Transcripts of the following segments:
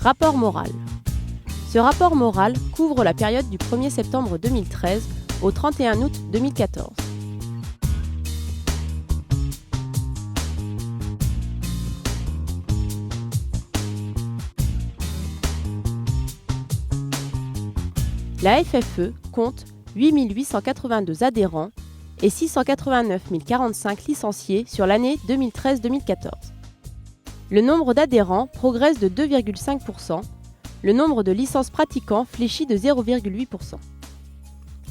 Rapport moral. Ce rapport moral couvre la période du 1er septembre 2013 au 31 août 2014. La FFE compte 8 882 adhérents et 689 045 licenciés sur l'année 2013-2014. Le nombre d'adhérents progresse de 2,5%, le nombre de licences pratiquants fléchit de 0,8%.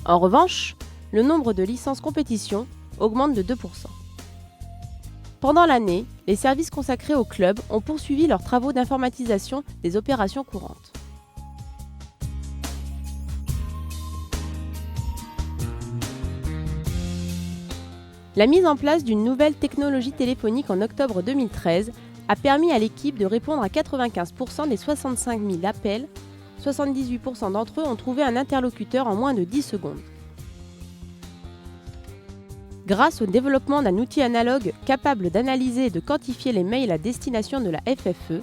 En revanche, le nombre de licences compétition augmente de 2%. Pendant l'année, les services consacrés au club ont poursuivi leurs travaux d'informatisation des opérations courantes. La mise en place d'une nouvelle technologie téléphonique en octobre 2013 a permis à l'équipe de répondre à 95% des 65 000 appels. 78% d'entre eux ont trouvé un interlocuteur en moins de 10 secondes. Grâce au développement d'un outil analogue capable d'analyser et de quantifier les mails à destination de la FFE,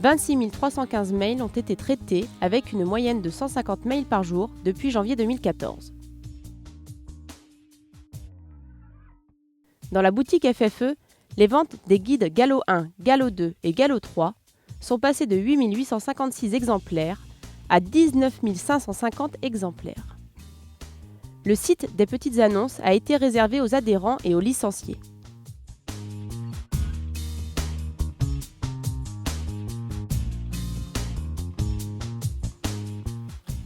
26 315 mails ont été traités avec une moyenne de 150 mails par jour depuis janvier 2014. Dans la boutique FFE, les ventes des guides Gallo 1, Gallo 2 et Gallo 3 sont passées de 8 856 exemplaires à 19 550 exemplaires. Le site des petites annonces a été réservé aux adhérents et aux licenciés.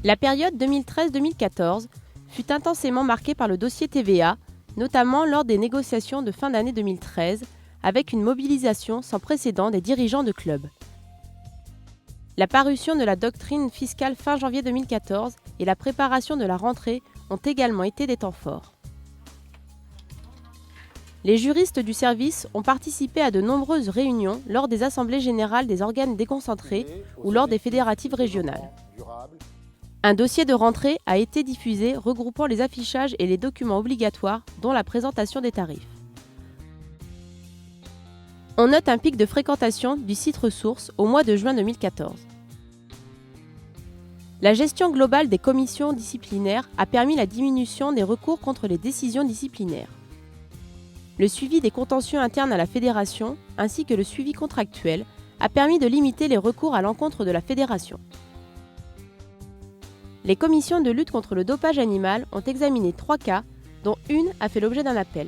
La période 2013-2014 fut intensément marquée par le dossier TVA, notamment lors des négociations de fin d'année 2013, avec une mobilisation sans précédent des dirigeants de clubs. La parution de la doctrine fiscale fin janvier 2014 et la préparation de la rentrée ont également été des temps forts. Les juristes du service ont participé à de nombreuses réunions lors des assemblées générales des organes déconcentrés ou lors des fédératives régionales. Un dossier de rentrée a été diffusé regroupant les affichages et les documents obligatoires, dont la présentation des tarifs. On note un pic de fréquentation du site ressources au mois de juin 2014. La gestion globale des commissions disciplinaires a permis la diminution des recours contre les décisions disciplinaires. Le suivi des contentieux internes à la fédération, ainsi que le suivi contractuel, a permis de limiter les recours à l'encontre de la fédération. Les commissions de lutte contre le dopage animal ont examiné 3 cas, dont une a fait l'objet d'un appel.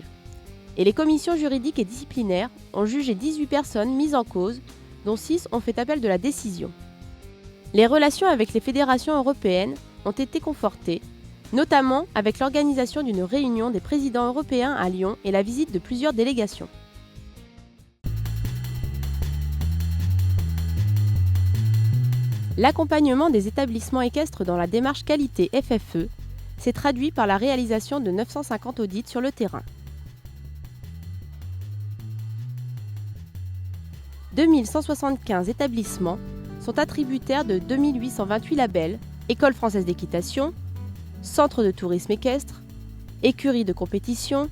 Et les commissions juridiques et disciplinaires ont jugé 18 personnes mises en cause, dont 6 ont fait appel de la décision. Les relations avec les fédérations européennes ont été confortées, notamment avec l'organisation d'une réunion des présidents européens à Lyon et la visite de plusieurs délégations. L'accompagnement des établissements équestres dans la démarche qualité FFE s'est traduit par la réalisation de 950 audits sur le terrain. 2175 établissements sont attributaires de 2828 labels, École française d'équitation, Centre de tourisme équestre, Écurie de compétition,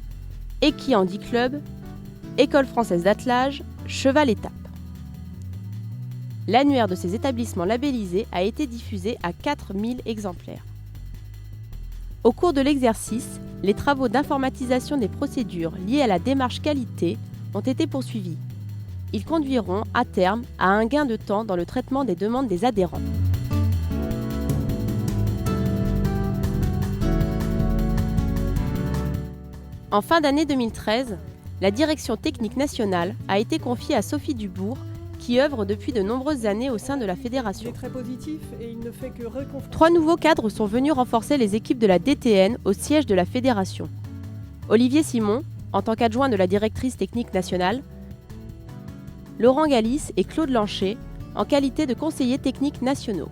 Équihandi Club, École française d'attelage, Cheval étape. L'annuaire de ces établissements labellisés a été diffusé à 4000 exemplaires. Au cours de l'exercice, les travaux d'informatisation des procédures liées à la démarche qualité ont été poursuivis. Ils conduiront à terme à un gain de temps dans le traitement des demandes des adhérents. En fin d'année 2013, la direction technique nationale a été confiée à Sophie Dubourg, qui œuvre depuis de nombreuses années au sein de la fédération. Très positif et il ne fait que 3 nouveaux cadres sont venus renforcer les équipes de la DTN au siège de la fédération. Olivier Simon, en tant qu'adjoint de la directrice technique nationale, Laurent Galis et Claude Lancher, en qualité de conseillers techniques nationaux.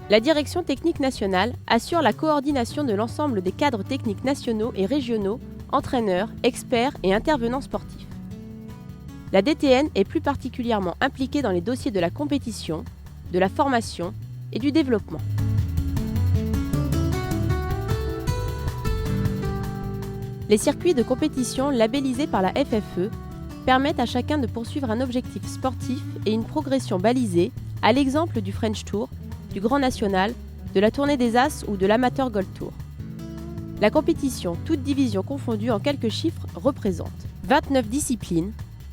La direction technique nationale assure la coordination de l'ensemble des cadres techniques nationaux et régionaux, entraîneurs, experts et intervenants sportifs. La DTN est plus particulièrement impliquée dans les dossiers de la compétition, de la formation et du développement. Les circuits de compétition labellisés par la FFE permettent à chacun de poursuivre un objectif sportif et une progression balisée, à l'exemple du French Tour, du Grand National, de la Tournée des As ou de l'Amateur Gold Tour. La compétition, toutes divisions confondues en quelques chiffres, représente 29 disciplines,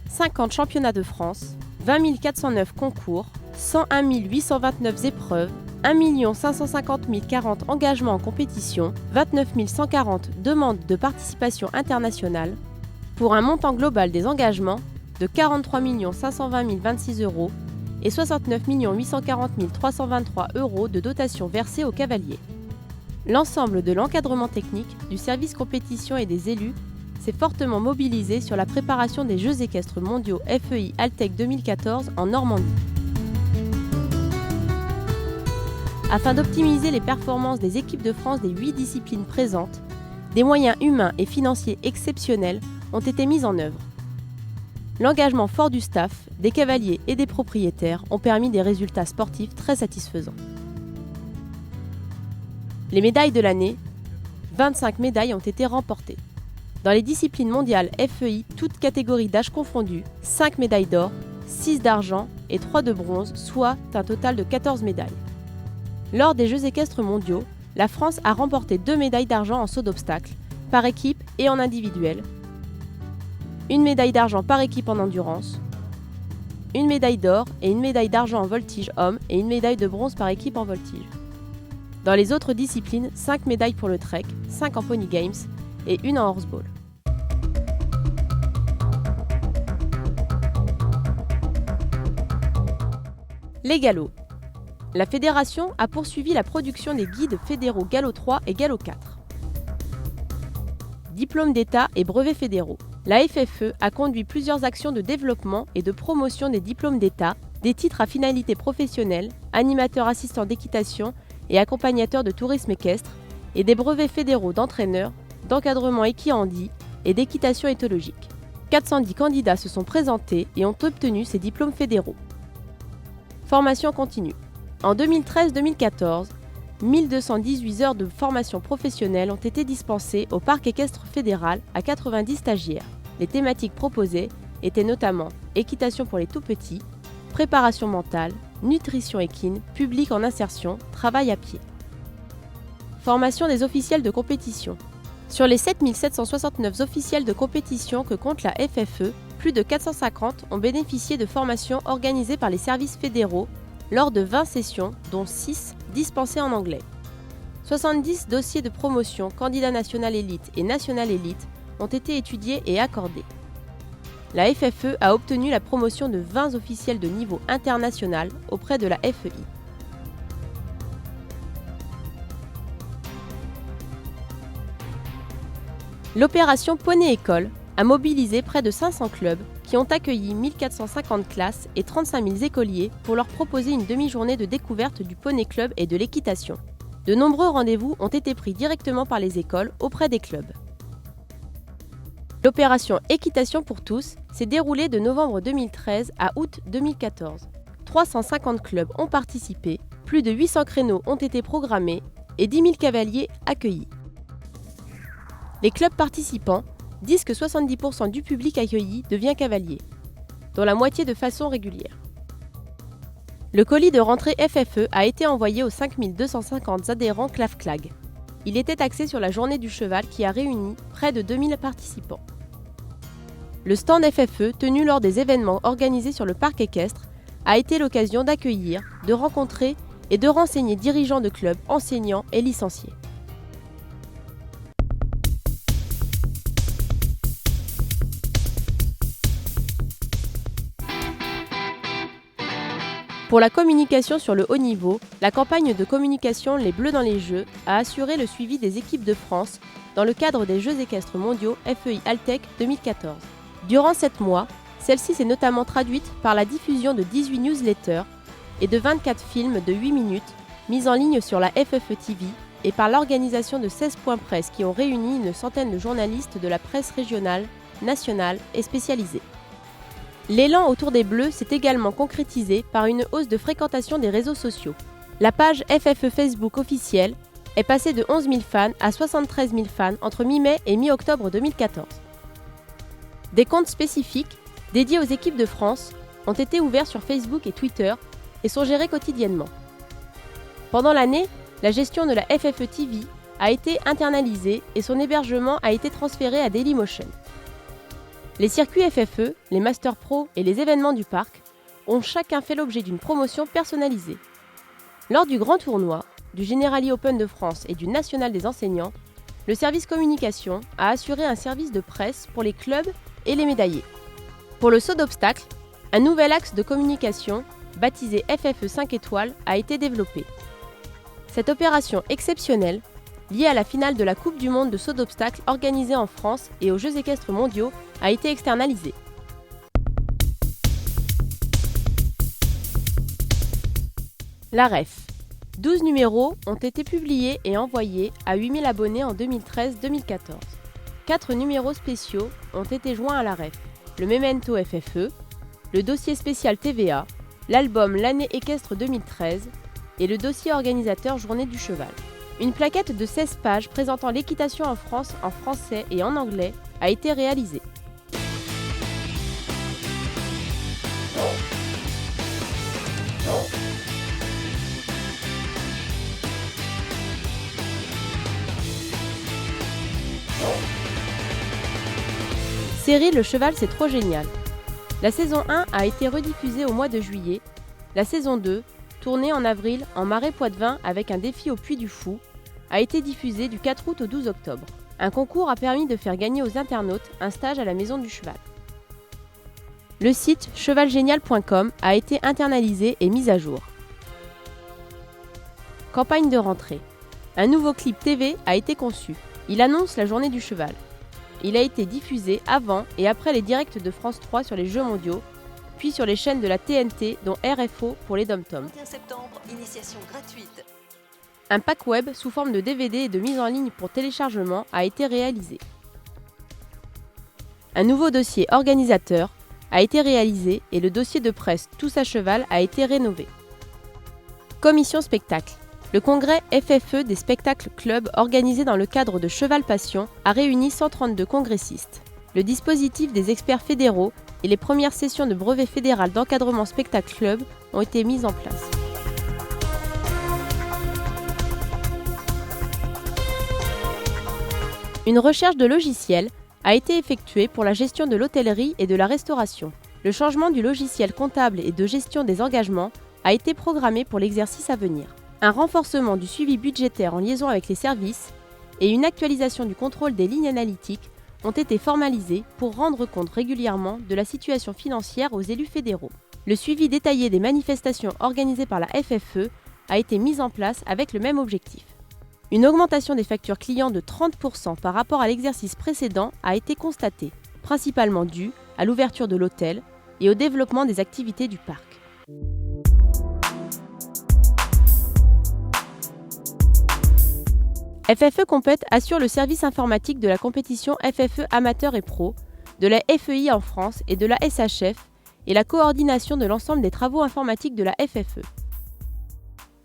50 championnats de France, 20 409 concours, 101 829 épreuves, 1 550 040 engagements en compétition, 29 140 demandes de participation internationale, pour un montant global des engagements de 43 520 026 € et 69 840 323 € de dotation versée aux cavaliers. L'ensemble de l'encadrement technique, du service compétition et des élus s'est fortement mobilisé sur la préparation des Jeux équestres mondiaux FEI Altec 2014 en Normandie. Afin d'optimiser les performances des équipes de France des 8 disciplines présentes, des moyens humains et financiers exceptionnels ont été mis en œuvre. L'engagement fort du staff, des cavaliers et des propriétaires ont permis des résultats sportifs très satisfaisants. Les médailles de l'année, 25 médailles ont été remportées. Dans les disciplines mondiales FEI, toutes catégories d'âge confondues, 5 médailles d'or, 6 d'argent et 3 de bronze, soit un total de 14 médailles. Lors des Jeux équestres mondiaux, la France a remporté 2 médailles d'argent en saut d'obstacle, par équipe et en individuel, une médaille d'argent par équipe en endurance, une médaille d'or et une médaille d'argent en voltige homme et une médaille de bronze par équipe en voltige. Dans les autres disciplines, 5 médailles pour le trek, 5 en pony games et une en horseball. Les galops. La fédération a poursuivi la production des guides fédéraux Galop 3 et Galop 4. Diplômes d'État et brevets fédéraux. La FFE a conduit plusieurs actions de développement et de promotion des diplômes d'État, des titres à finalité professionnelle, animateur assistant d'équitation et accompagnateur de tourisme équestre, et des brevets fédéraux d'entraîneur, d'encadrement équihandi et d'équitation éthologique. 410 candidats se sont présentés et ont obtenu ces diplômes fédéraux. Formation continue. En 2013-2014, 1218 heures de formation professionnelle ont été dispensées au Parc équestre fédéral à 90 stagiaires. Les thématiques proposées étaient notamment équitation pour les tout-petits, préparation mentale, nutrition équine, public en insertion, travail à pied. Formation des officiels de compétition. Sur les 7769 officiels de compétition que compte la FFE, plus de 450 ont bénéficié de formations organisées par les services fédéraux lors de 20 sessions, dont 6 dispensées en anglais. 70 dossiers de promotion, candidat national élite et national élite ont été étudiés et accordés. La FFE a obtenu la promotion de 20 officiels de niveau international auprès de la FEI. L'opération Poney École a mobilisé près de 500 clubs qui ont accueilli 1450 classes et 35 000 écoliers pour leur proposer une demi-journée de découverte du poney club et de l'équitation. De nombreux rendez-vous ont été pris directement par les écoles auprès des clubs. L'opération Équitation pour tous s'est déroulée de novembre 2013 à août 2014. 350 clubs ont participé, plus de 800 créneaux ont été programmés et 10 000 cavaliers accueillis. Les clubs participants disent que 70% du public accueilli devient cavalier, dont la moitié de façon régulière. Le colis de rentrée FFE a été envoyé aux 5250 adhérents CLAF-CLAG. Il était axé sur la journée du cheval qui a réuni près de 2000 participants. Le stand FFE, tenu lors des événements organisés sur le parc équestre, a été l'occasion d'accueillir, de rencontrer et de renseigner dirigeants de clubs, enseignants et licenciés. Pour la communication sur le haut niveau, la campagne de communication Les Bleus dans les Jeux a assuré le suivi des équipes de France dans le cadre des Jeux équestres mondiaux FEI Altec 2014. Durant 7 mois, celle-ci s'est notamment traduite par la diffusion de 18 newsletters et de 24 films de 8 minutes mis en ligne sur la FFE TV et par l'organisation de 16 points presse qui ont réuni une centaine de journalistes de la presse régionale, nationale et spécialisée. L'élan autour des Bleus s'est également concrétisé par une hausse de fréquentation des réseaux sociaux. La page FFE Facebook officielle est passée de 11 000 fans à 73 000 fans entre mi-mai et mi-octobre 2014. Des comptes spécifiques dédiés aux équipes de France, ont été ouverts sur Facebook et Twitter et sont gérés quotidiennement. Pendant l'année, la gestion de la FFE TV a été internalisée et son hébergement a été transféré à Dailymotion. Les circuits FFE, les Master Pro et les événements du parc ont chacun fait l'objet d'une promotion personnalisée. Lors du grand tournoi, du Generali Open de France et du National des enseignants, le service communication a assuré un service de presse pour les clubs et les médaillés. Pour le saut d'obstacle, un nouvel axe de communication, baptisé FFE 5 étoiles, a été développé. Cette opération exceptionnelle, liée à la finale de la Coupe du monde de saut d'obstacle organisée en France et aux Jeux équestres mondiaux, a été externalisée. La REF. 12 numéros ont été publiés et envoyés à 8000 abonnés en 2013-2014. 4 numéros spéciaux ont été joints à la REF. Le Memento FFE, le dossier spécial TVA, l'album L'année équestre 2013 et le dossier organisateur Journée du cheval. Une plaquette de 16 pages présentant l'équitation en France en français et en anglais a été réalisée. Série Le cheval c'est trop génial. La saison 1 a été rediffusée au mois de juillet. La saison 2, tournée en avril en Marais Poitevin avec un défi au Puy du Fou, a été diffusée du 4 août au 12 octobre. Un concours a permis de faire gagner aux internautes un stage à la Maison du Cheval. Le site chevalgénial.com a été internalisé et mis à jour. Campagne de rentrée. Un nouveau clip TV a été conçu. Il annonce la Journée du cheval. Il a été diffusé avant et après les directs de France 3 sur les Jeux mondiaux, puis sur les chaînes de la TNT, dont RFO pour les dom-toms. 21 septembre, initiation gratuite. Un pack web sous forme de DVD et de mise en ligne pour téléchargement a été réalisé. Un nouveau dossier organisateur a été réalisé et le dossier de presse Tous à cheval a été rénové. Commission spectacle. Le congrès FFE des spectacles clubs organisé dans le cadre de Cheval Passion a réuni 132 congressistes. Le dispositif des experts fédéraux et les premières sessions de brevet fédéral d'encadrement spectacle club ont été mises en place. Une recherche de logiciel a été effectuée pour la gestion de l'hôtellerie et de la restauration. Le changement du logiciel comptable et de gestion des engagements a été programmé pour l'exercice à venir. Un renforcement du suivi budgétaire en liaison avec les services et une actualisation du contrôle des lignes analytiques ont été formalisés pour rendre compte régulièrement de la situation financière aux élus fédéraux. Le suivi détaillé des manifestations organisées par la FFE a été mis en place avec le même objectif. Une augmentation des factures clients de 30% par rapport à l'exercice précédent a été constatée, principalement due à l'ouverture de l'hôtel et au développement des activités du parc. FFE Compète assure le service informatique de la compétition FFE amateur et pro, de la FEI en France et de la SHF et la coordination de l'ensemble des travaux informatiques de la FFE.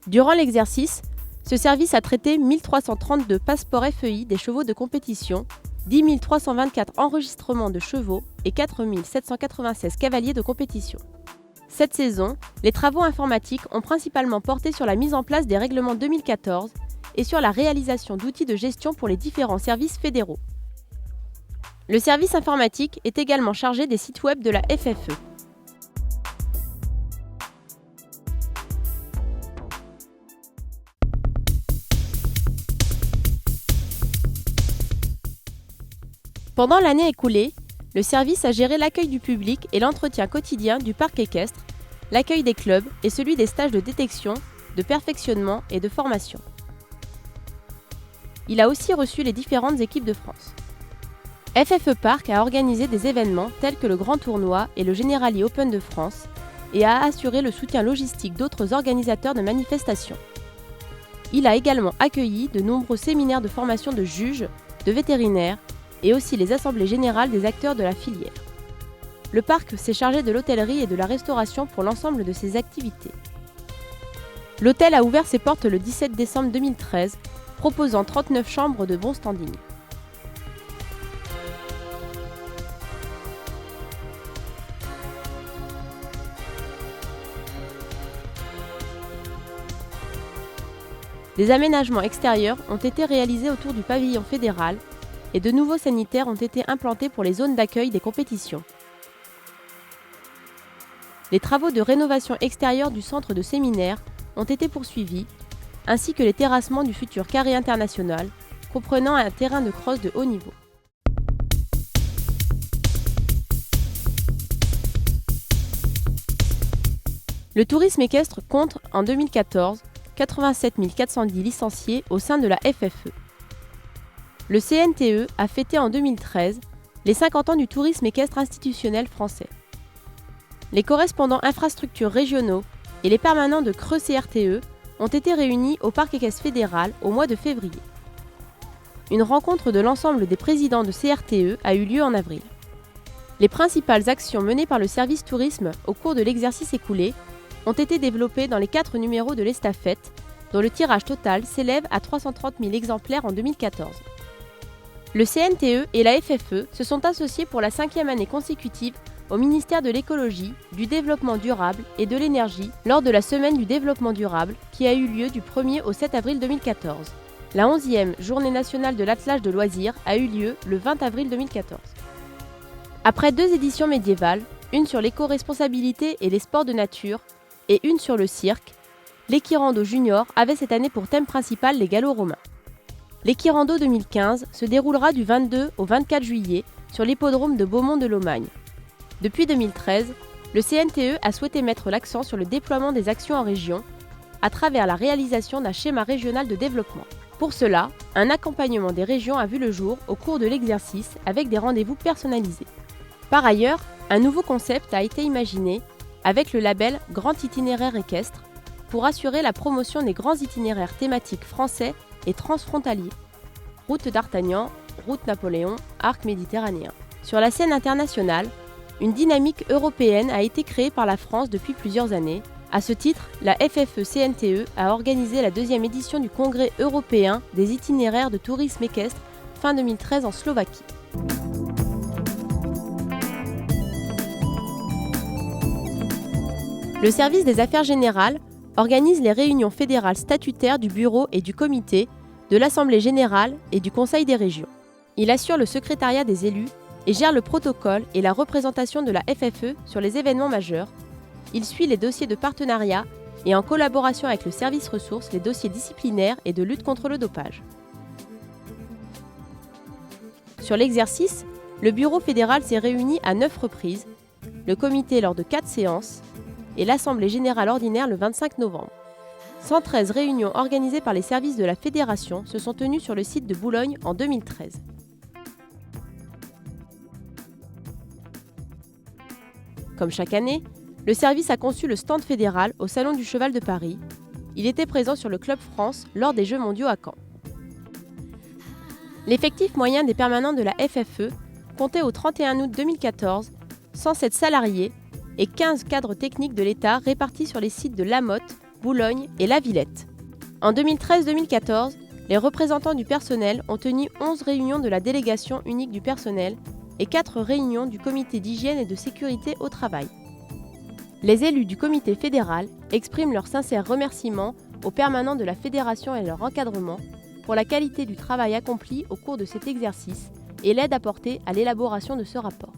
Durant l'exercice, ce service a traité 1332 passeports FEI des chevaux de compétition, 10 324 enregistrements de chevaux et 4 796 cavaliers de compétition. Cette saison, les travaux informatiques ont principalement porté sur la mise en place des règlements 2014 et sur la réalisation d'outils de gestion pour les différents services fédéraux. Le service informatique est également chargé des sites web de la FFE. Pendant l'année écoulée, le service a géré l'accueil du public et l'entretien quotidien du parc équestre, l'accueil des clubs et celui des stages de détection, de perfectionnement et de formation. Il a aussi reçu les différentes équipes de France. FFE Park a organisé des événements tels que le Grand Tournoi et le Generali Open de France et a assuré le soutien logistique d'autres organisateurs de manifestations. Il a également accueilli de nombreux séminaires de formation de juges, de vétérinaires et aussi les assemblées générales des acteurs de la filière. Le parc s'est chargé de l'hôtellerie et de la restauration pour l'ensemble de ses activités. L'hôtel a ouvert ses portes le 17 décembre 2013, proposant 39 chambres de bon standing. Des aménagements extérieurs ont été réalisés autour du pavillon fédéral et de nouveaux sanitaires ont été implantés pour les zones d'accueil des compétitions. Les travaux de rénovation extérieure du centre de séminaire ont été poursuivis, ainsi que les terrassements du futur carré international, comprenant un terrain de cross de haut niveau. Le tourisme équestre compte en 2014 87 410 licenciés au sein de la FFE. Le CNTE a fêté en 2013 les 50 ans du tourisme équestre institutionnel français. Les correspondants infrastructures régionaux et les permanents de Creux CRTE ont été réunis au Parc équestre fédéral au mois de février. Une rencontre de l'ensemble des présidents de CRTE a eu lieu en avril. Les principales actions menées par le service tourisme au cours de l'exercice écoulé ont été développées dans les 4 numéros de l'estafette, dont le tirage total s'élève à 330 000 exemplaires en 2014. Le CNTE et la FFE se sont associés pour la 5e année consécutive au ministère de l'Écologie, du Développement durable et de l'Énergie lors de la Semaine du développement durable qui a eu lieu du 1er au 7 avril 2014. La 11e Journée nationale de l'attelage de loisirs a eu lieu le 20 avril 2014. Après 2 éditions médiévales, une sur l'éco-responsabilité et les sports de nature et une sur le cirque, l'Equirando Junior avait cette année pour thème principal les gallo-romains. L'Equirando 2015 se déroulera du 22 au 24 juillet sur l'hippodrome de Beaumont-de-Lomagne. Depuis 2013, le CNTE a souhaité mettre l'accent sur le déploiement des actions en région à travers la réalisation d'un schéma régional de développement. Pour cela, un accompagnement des régions a vu le jour au cours de l'exercice avec des rendez-vous personnalisés. Par ailleurs, un nouveau concept a été imaginé avec le label Grand Itinéraire équestre pour assurer la promotion des grands itinéraires thématiques français et transfrontaliers. Route d'Artagnan, route Napoléon, arc méditerranéen. Sur la scène internationale, une dynamique européenne a été créée par la France depuis plusieurs années. À ce titre, la FFE-CNTE a organisé la 2e édition du Congrès européen des itinéraires de tourisme équestre fin 2013 en Slovaquie. Le service des affaires générales organise les réunions fédérales statutaires du bureau et du comité, de l'Assemblée générale et du Conseil des régions. Il assure le secrétariat des élus et gère le protocole et la représentation de la FFE sur les événements majeurs. Il suit les dossiers de partenariat et en collaboration avec le service ressources, les dossiers disciplinaires et de lutte contre le dopage. Sur l'exercice, le bureau fédéral s'est réuni à 9 reprises, le comité lors de 4 séances et l'Assemblée générale ordinaire le 25 novembre. 113 réunions organisées par les services de la Fédération se sont tenues sur le site de Boulogne en 2013. Comme chaque année, le service a conçu le stand fédéral au Salon du Cheval de Paris. Il était présent sur le Club France lors des Jeux mondiaux à Caen. L'effectif moyen des permanents de la FFE comptait au 31 août 2014 107 salariés et 15 cadres techniques de l'État répartis sur les sites de La Motte, Boulogne et La Villette. En 2013-2014, les représentants du personnel ont tenu 11 réunions de la délégation unique du personnel et 4 réunions du comité d'hygiène et de sécurité au travail. Les élus du comité fédéral expriment leurs sincères remerciements aux permanents de la fédération et leur encadrement pour la qualité du travail accompli au cours de cet exercice et l'aide apportée à l'élaboration de ce rapport.